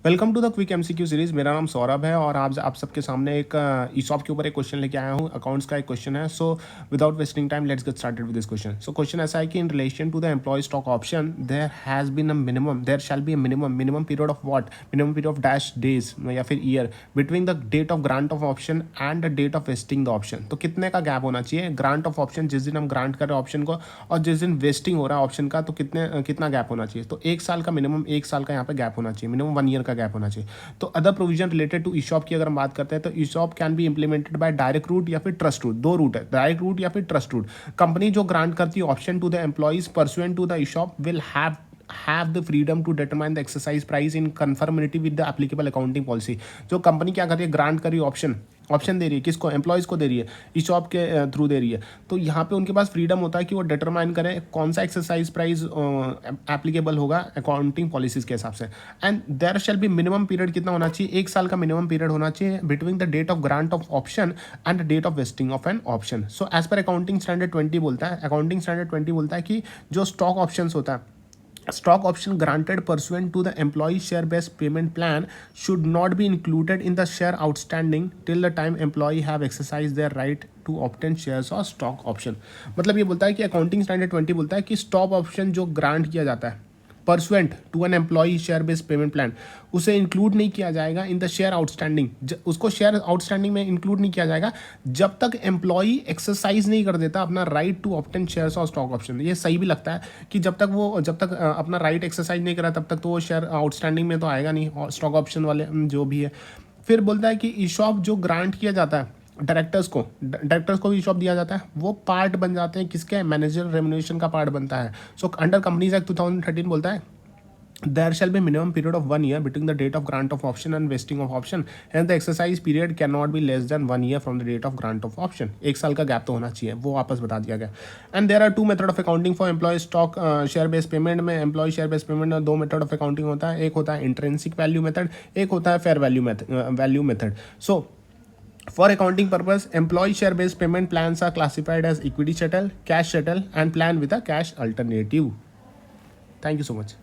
Welcome to the quick MCQ series. मेरा नाम सौरभ है और आज आप सबके सामने एक ईसॉप के ऊपर एक क्वेश्चन लेके आया हूँ। अकाउंट्स का एक क्वेश्चन है। So without wasting time let's get started with this question. So question ऐसा है कि in relation to the employee stock option there has been a minimum, there shall be a minimum period of what, minimum period of dash days या फिर year between the date of grant of option and the date of vesting the option. तो कितने का gap होना चाहिए grant of option, जिस दिन हम ग्रांट कर रहे हैं ऑप्शन को, और जिस दिन वेस्टिंग हो रहा है ऑप्शन का, तो कितना गैप होना चाहिए। तो एक साल का मिनिमम, एक साल का यहाँ पे गैप होना चाहिए, मिनिमम 1 ईयर का गैप होना चाहिए। तो other provision related to ESOP की अगर हम बात करते हैं तो ESOP can be implemented by direct route या फिर ट्रस्ट रूट। दो रूट है, डायरेक्ट रूट या फिर ट्रस्ट रूट। कंपनी जो ग्रांट करती है option to the employees pursuant to the ESOP will have the freedom to determine the exercise price in conformity with the applicable accounting policy। जो company क्या कर रही है, ग्रांट कर रही है ऑप्शन दे रही है, किसको, एम्प्लॉयज़ को दे रही है, ईशॉप के थ्रू दे रही है। तो यहाँ पे उनके पास फ्रीडम होता है कि वो डिटरमाइन करें कौन सा एक्सरसाइज प्राइस एप्लीकेबल होगा अकाउंटिंग पॉलिसीज के हिसाब से। And there shall be minimum period कितना होना चाहिए, एक साल का मिनिमम पीरियड होना चाहिए between the date of grant of option and the date of vesting of an option. So as per accounting standard 20 बोलता है, अकाउंटिंग स्टैंडर्ड 20 बोलता है कि जो स्टॉक ऑप्शन होता है, stock option granted pursuant to the employee share based payment plan should not be included in the share outstanding till the time employee have exercised their right to obtain shares or stock option। मतलब ये बोलता है कि accounting standard 20 बोलता है कि stock option जो grant किया जाता है pursuant to an employee share based payment plan, उसे इंक्लूड नहीं किया जाएगा इन द शेयर आउटस्टैंडिंग। उसको शेयर आउटस्टैंडिंग में इंक्लूड नहीं किया जाएगा जब तक एम्प्लॉई एक्सरसाइज नहीं कर देता अपना राइट टू ऑब्टेन शेयर्स और स्टॉक ऑप्शन। ये सही भी लगता है कि जब तक अपना राइट एक्सरसाइज नहीं करा तब तक तो वो शेयर आउटस्टैंडिंग में तो आएगा नहीं, स्टॉक ऑप्शन वाले जो भी है। फिर बोलता है कि ईशॉप जो ग्रांट किया जाता है डायरेक्टर्स को भी ईशॉप दिया जाता है, वो पार्ट बन जाते हैं किसके, मैनेजर रेम्युनरेशन का पार्ट बनता है। सो अंडर कंपनीज एक्ट 2013 बोलता है there shall be minimum period of 1 year between the date of grant of option and vesting of option, and the exercise period cannot be less than 1 year from the date of grant of option। एक साल का gap तो होना चाहिए, वो वापस बता दिया गया। And there are two method of accounting for employee stock share based payment में, एम्प्लॉय शेयर बेस्ड पेमेंट में दो मेथड ऑफ अकाउंटिंग होता है, एक होता है इंट्रिंसिक वैल्यू मेथड, एक होता है fair value method. So for accounting purpose, employee share based payment plans are classified as equity settle, cash settle and plan with a cash alternative। Thank you so much।